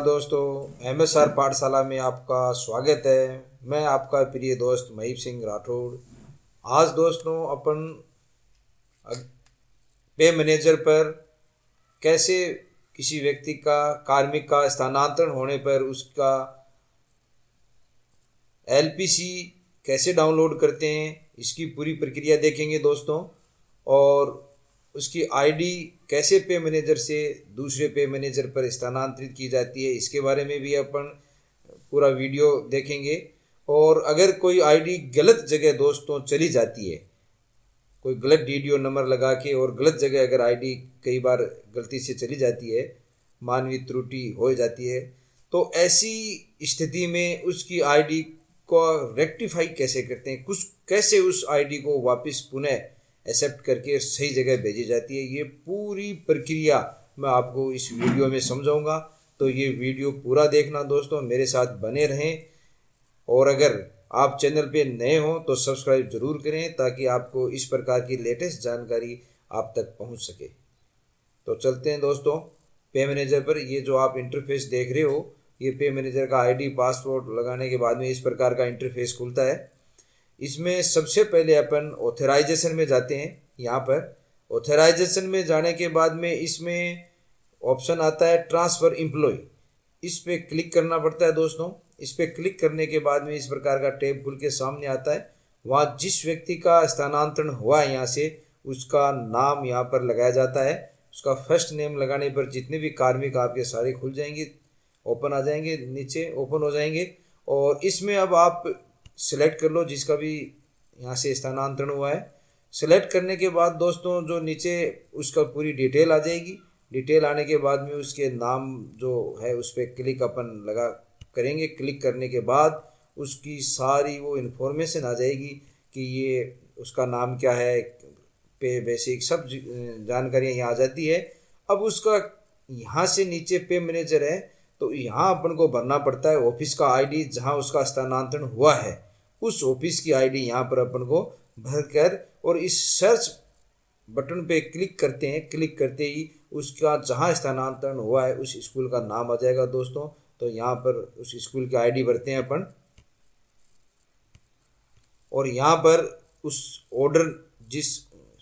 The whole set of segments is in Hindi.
दोस्तों, एमएसआर पाठशाला में आपका स्वागत है। मैं आपका प्रिय दोस्त महीप सिंह राठौड़। आज दोस्तों अपन पे मैनेजर पर कैसे किसी व्यक्ति का कार्मिक का स्थानांतरण होने पर उसका एलपीसी कैसे डाउनलोड करते हैं, इसकी पूरी प्रक्रिया देखेंगे दोस्तों। और उसकी आईडी कैसे पे मैनेजर से दूसरे पे मैनेजर पर स्थानांतरित की जाती है, इसके बारे में भी अपन पूरा वीडियो देखेंगे। और अगर कोई आईडी गलत जगह दोस्तों चली जाती है, कोई गलत डीडीओ नंबर लगा के और गलत जगह अगर आईडी कई बार गलती से चली जाती है, मानवीय त्रुटि हो जाती है, तो ऐसी स्थिति में उसकी आईडी को रेक्टिफाई कैसे करते हैं, कुछ कैसे उस आईडी को वापस पुनः एक्सेप्ट करके सही जगह भेजी जाती है, ये पूरी प्रक्रिया मैं आपको इस वीडियो में समझाऊंगा। तो ये वीडियो पूरा देखना दोस्तों, मेरे साथ बने रहें। और अगर आप चैनल पे नए हो तो सब्सक्राइब जरूर करें ताकि आपको इस प्रकार की लेटेस्ट जानकारी आप तक पहुंच सके। तो चलते हैं दोस्तों पे मैनेजर पर। ये जो आप इंटरफेस देख रहे हो, ये पे मैनेजर का आईडी पासवर्ड लगाने के बाद में इस प्रकार का इंटरफेस खुलता है। इसमें सबसे पहले अपन ऑथराइजेशन में जाते हैं। यहाँ पर ऑथराइजेशन में जाने के बाद में इसमें ऑप्शन आता है ट्रांसफ़र एम्प्लॉय, इस पर क्लिक करना पड़ता है दोस्तों। इस पर क्लिक करने के बाद में इस प्रकार का टैब खुल के सामने आता है। वहाँ जिस व्यक्ति का स्थानांतरण हुआ है यहाँ से उसका नाम यहाँ पर लगाया जाता है। उसका फर्स्ट नेम लगाने पर जितने भी कार्मिक आपके सारे खुल जाएंगे, ओपन आ जाएंगे, नीचे ओपन हो जाएंगे। और इसमें अब आप सिलेक्ट कर लो जिसका भी यहाँ से स्थानांतरण हुआ है। सिलेक्ट करने के बाद दोस्तों जो नीचे उसका पूरी डिटेल आ जाएगी। डिटेल आने के बाद में उसके नाम जो है उस पर क्लिक अपन लगा करेंगे। क्लिक करने के बाद उसकी सारी वो इन्फॉर्मेशन आ जाएगी कि ये उसका नाम क्या है, पे बेसिक सब जानकारियाँ यहाँ आ जाती है। अब उसका यहाँ से नीचे पे मैनेजर है तो यहाँ अपन को भरना पड़ता है ऑफिस का आईडी, जहाँ उसका स्थानांतरण हुआ है उस ऑफिस की आईडी यहाँ पर अपन को भरकर और इस सर्च बटन पे क्लिक करते हैं। क्लिक करते ही उसका जहाँ स्थानांतरण हुआ है उस स्कूल का नाम आ जाएगा दोस्तों। तो यहाँ पर उस स्कूल की आईडी भरते हैं अपन और यहाँ पर उस ऑर्डर जिस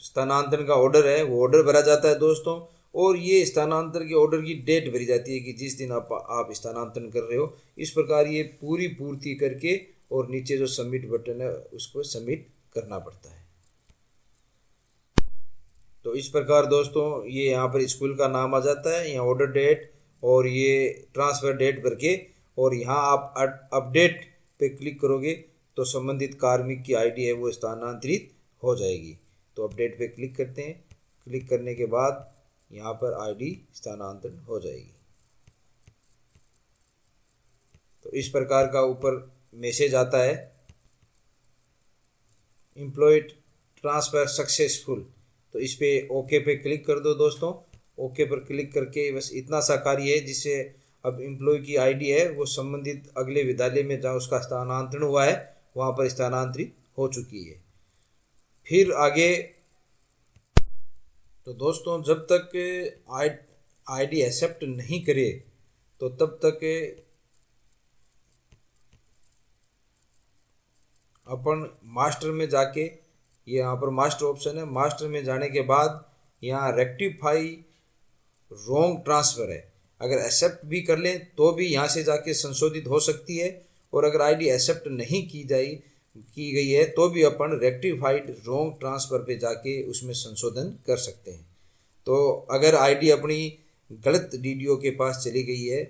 स्थानांतरण का ऑर्डर है वो ऑर्डर भरा जाता है दोस्तों। और ये स्थानांतरण के ऑर्डर की डेट भरी जाती है कि जिस दिन आप स्थानांतरण कर रहे हो। इस प्रकार ये पूरी पूर्ति करके और नीचे जो सबमिट बटन है उसको सबमिट करना पड़ता है। तो इस प्रकार दोस्तों ये यहाँ पर स्कूल का नाम आ जाता है, यहाँ ऑर्डर डेट और ये ट्रांसफ़र डेट भर के, और यहाँ आप अपडेट पे क्लिक करोगे तो संबंधित कार्मिक की आईडी है वो स्थानांतरित हो जाएगी। तो अपडेट पे क्लिक करते हैं। क्लिक करने के बाद यहाँ पर आईडी स्थानांतरण हो जाएगी। तो इस प्रकार का ऊपर मैसेज आता है, एम्प्लॉय ट्रांसफ़र सक्सेसफुल। तो इस पे ओके पे क्लिक कर दो दोस्तों। ओके पर क्लिक करके बस इतना सा कार्य है जिससे अब एम्प्लॉय की आईडी है वो संबंधित अगले विद्यालय में जहाँ उसका स्थानांतरण हुआ है वहाँ पर स्थानांतरित हो चुकी है। फिर आगे तो दोस्तों जब तक आईडी एक्सेप्ट नहीं करे तो तब तक अपन मास्टर में जाके, ये यहाँ पर मास्टर ऑप्शन है, मास्टर में जाने के बाद यहाँ रेक्टिफाई रॉन्ग ट्रांसफ़र है। अगर एक्सेप्ट भी कर लें तो भी यहाँ से जाके संशोधित हो सकती है, और अगर आईडी एक्सेप्ट नहीं की गई है तो भी अपन रेक्टिफाइड रॉन्ग ट्रांसफ़र पे जाके उसमें संशोधन कर सकते हैं। तो अगर आईडी अपनी गलत डीडीओ के पास चली गई है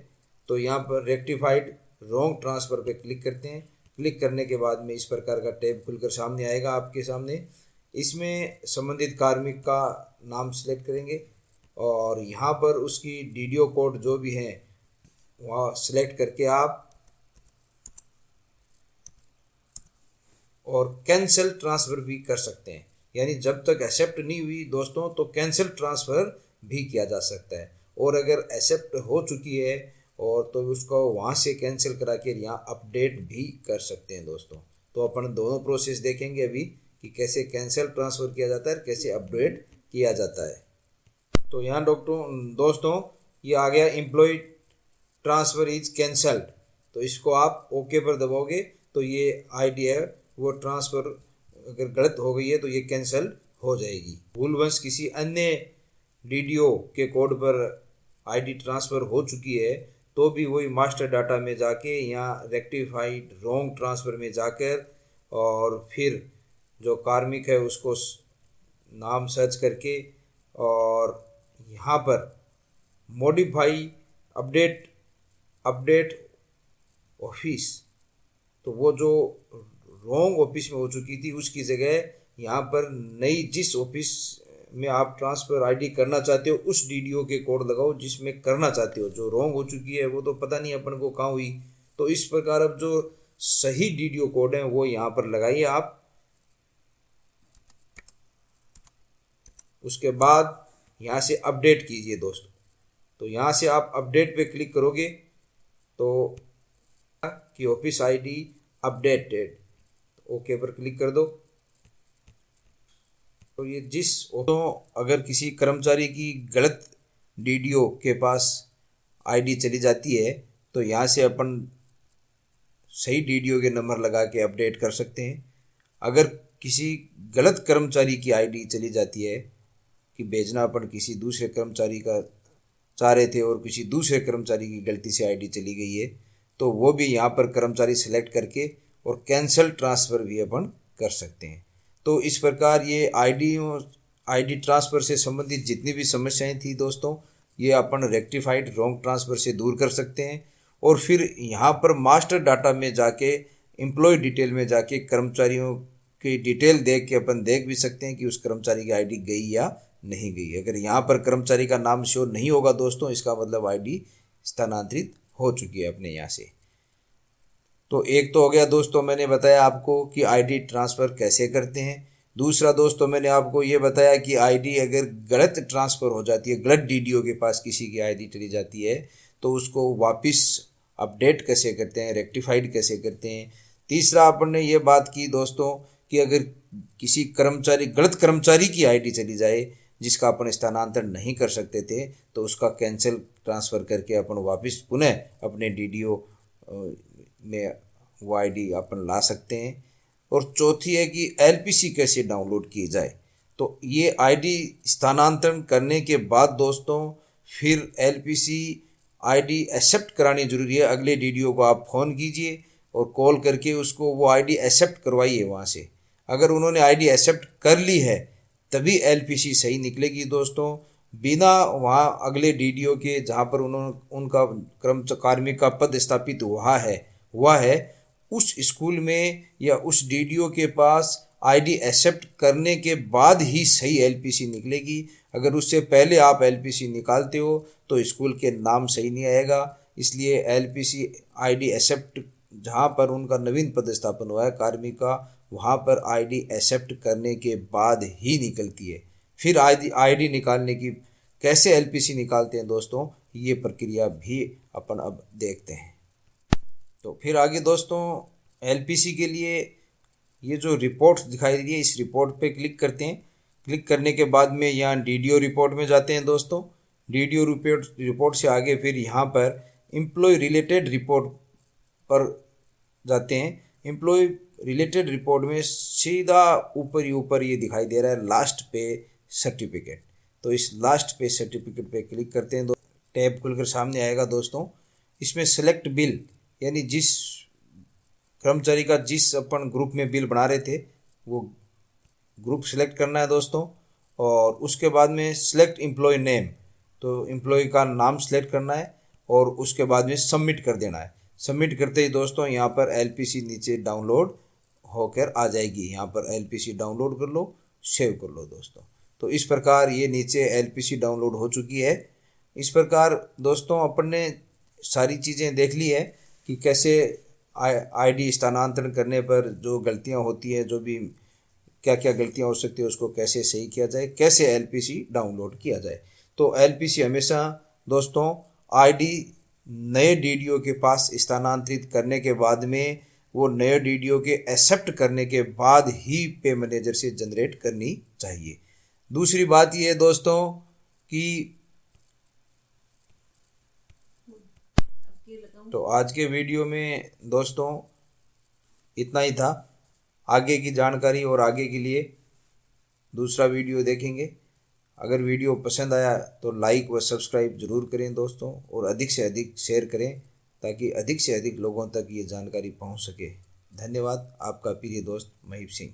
तो यहाँ पर रेक्टिफाइड रॉन्ग ट्रांसफ़र पे क्लिक करते हैं। क्लिक करने के बाद में इस प्रकार का टैब खुलकर सामने आएगा आपके सामने। इसमें संबंधित कार्मिक का नाम सेलेक्ट करेंगे और यहाँ पर उसकी डीडीओ कोड जो भी है वह सिलेक्ट करके आप और कैंसिल ट्रांसफ़र भी कर सकते हैं। यानी जब तक एक्सेप्ट नहीं हुई दोस्तों तो कैंसिल ट्रांसफ़र भी किया जा सकता है, और अगर एक्सेप्ट हो चुकी है और तो उसको वहाँ से कैंसिल करा के यहाँ अपडेट भी कर सकते हैं दोस्तों। तो अपन दोनों प्रोसेस देखेंगे अभी कि कैसे कैंसिल ट्रांसफ़र किया जाता है, कैसे अपडेट किया जाता है। तो यहाँ दोस्तों ये आ गया एम्प्लॉय ट्रांसफ़र इज कैंसल्ड। तो इसको आप ओके पर दबाओगे तो ये आईडी है वो ट्रांसफ़र अगर गलत हो गई है तो ये कैंसल हो जाएगी। भूलवश किसी अन्य डीडीओ के कोड पर आईडी ट्रांसफ़र हो चुकी है तो भी वही मास्टर डाटा में जाके यहाँ रेक्टिफाइड रॉन्ग ट्रांसफ़र में जाकर और फिर जो कार्मिक है उसको नाम सर्च करके और यहाँ पर मॉडिफाई अपडेट ऑफिस, तो वो जो रॉन्ग ऑफिस में हो चुकी थी उसकी जगह यहाँ पर नई जिस ऑफिस में आप ट्रांसफ़र आईडी करना चाहते हो उस डीडीओ के कोड लगाओ जिसमें करना चाहते हो। जो रॉन्ग हो चुकी है वो तो पता नहीं अपन को कहाँ हुई। तो इस प्रकार अब जो सही डीडीओ कोड है वो यहाँ पर लगाइए आप। उसके बाद यहाँ से अपडेट कीजिए दोस्तों। तो यहाँ से आप अपडेट पे क्लिक करोगे तो कि ऑफिस आईडी अपडेटेड, ओके पर क्लिक कर दो। तो ये तो अगर किसी कर्मचारी की गलत डीडीओ के पास आईडी चली जाती है तो यहाँ से अपन सही डीडीओ के नंबर लगा के अपडेट कर सकते हैं। अगर किसी गलत कर्मचारी की आईडी चली जाती है कि भेजना अपन किसी दूसरे कर्मचारी का चाह रहे थे और किसी दूसरे कर्मचारी की गलती से आईडी चली गई है तो वो भी यहाँ पर कर्मचारी सेलेक्ट करके और कैंसल ट्रांसफ़र भी अपन कर सकते हैं। तो इस प्रकार ये आईडी ट्रांसफ़र से संबंधित जितनी भी समस्याएं थी दोस्तों ये अपन रेक्टिफाइड रॉन्ग ट्रांसफ़र से दूर कर सकते हैं। और फिर यहाँ पर मास्टर डाटा में जाके एम्प्लॉय डिटेल में जाके कर्मचारियों की डिटेल देख के अपन देख भी सकते हैं कि उस कर्मचारी की आईडी गई या नहीं गई। अगर यहाँ पर कर्मचारी का नाम शो नहीं होगा दोस्तों इसका मतलब आईडी स्थानांतरित हो चुकी है अपने यहाँ से। तो एक तो हो गया दोस्तों मैंने बताया आपको कि आईडी ट्रांसफ़र कैसे करते हैं। दूसरा दोस्तों मैंने आपको ये बताया कि आईडी अगर गलत ट्रांसफ़र हो जाती है, गलत डीडीओ के पास किसी की आईडी चली जाती है तो उसको वापस अपडेट कैसे करते हैं, रेक्टिफाइड कैसे करते हैं। तीसरा अपन ने ये बात की दोस्तों कि अगर किसी गलत कर्मचारी की आईडी चली जाए जिसका अपन स्थानांतरण नहीं कर सकते थे तो उसका कैंसिल ट्रांसफ़र करके अपन वापस पुनः अपने डीडीओ में वो आईडी अपन ला सकते हैं। और चौथी है कि एलपीसी कैसे डाउनलोड की जाए। तो ये आईडी स्थानांतरण करने के बाद दोस्तों फिर एलपीसी आईडी एक्सेप्ट करानी जरूरी है। अगले डीडीओ को आप फ़ोन कीजिए और कॉल करके उसको वो आईडी एक्सेप्ट करवाइए वहाँ से। अगर उन्होंने आईडी एक्सेप्ट कर ली है तभी एलपीसी सही निकलेगी दोस्तों। बिना वहाँ अगले डीडीओ के जहाँ पर उनका कार्मिक का पद स्थापित हुआ है उस स्कूल में या उस डीडीओ के पास आईडी एक्सेप्ट करने के बाद ही सही एलपीसी निकलेगी। अगर उससे पहले आप एलपीसी निकालते हो तो स्कूल के नाम सही नहीं आएगा। इसलिए एलपीसी आईडी एक्सेप्ट जहाँ पर उनका नवीन पदस्थापन हुआ है कार्मिक का वहाँ पर आईडी एक्सेप्ट करने के बाद ही निकलती है। फिर आईडी निकालने की कैसे एलपीसी निकालते हैं दोस्तों ये प्रक्रिया भी अपन अब देखते हैं। तो फिर आगे दोस्तों एलपीसी के लिए ये जो रिपोर्ट दिखाई दे रही है इस रिपोर्ट पे क्लिक करते हैं। क्लिक करने के बाद में यहाँ डीडीओ रिपोर्ट में जाते हैं दोस्तों। डीडीओ रिपोर्ट से आगे फिर यहाँ पर एम्प्लॉय रिलेटेड रिपोर्ट पर जाते हैं। एम्प्लॉय रिलेटेड रिपोर्ट में सीधा ऊपर ये दिखाई दे रहा है लास्ट पे सर्टिफिकेट। तो इस लास्ट पे सर्टिफिकेट पे क्लिक करते हैं। टैब खुलकर सामने आएगा दोस्तों। इसमें सेलेक्ट बिल यानी जिस कर्मचारी का जिस अपन ग्रुप में बिल बना रहे थे वो ग्रुप सेलेक्ट करना है दोस्तों। और उसके बाद में सेलेक्ट एम्प्लॉय नेम, तो एम्प्लॉय का नाम सेलेक्ट करना है और उसके बाद में सबमिट कर देना है। सबमिट करते ही दोस्तों यहाँ पर एलपीसी नीचे डाउनलोड होकर आ जाएगी। यहाँ पर एलपीसी डाउनलोड कर लो, सेव कर लो दोस्तों। तो इस प्रकार ये नीचे एलपीसी डाउनलोड हो चुकी है। इस प्रकार दोस्तों अपन ने सारी चीज़ें देख ली है कि कैसे आईडी स्थानांतरण करने पर जो गलतियां होती है, जो भी क्या क्या गलतियां हो सकती है उसको कैसे सही किया जाए, कैसे एलपीसी डाउनलोड किया जाए। तो एलपीसी हमेशा दोस्तों आईडी नए डीडीओ के पास स्थानांतरित करने के बाद में वो नए डीडीओ के एक्सेप्ट करने के बाद ही पे मैनेजर से जनरेट करनी चाहिए। दूसरी बात ये है दोस्तों कि तो आज के वीडियो में दोस्तों इतना ही था। आगे की जानकारी और आगे के लिए दूसरा वीडियो देखेंगे। अगर वीडियो पसंद आया तो लाइक व सब्सक्राइब जरूर करें दोस्तों, और अधिक से अधिक शेयर करें ताकि अधिक से अधिक लोगों तक ये जानकारी पहुंच सके। धन्यवाद। आपका प्रिय दोस्त महीप सिंह।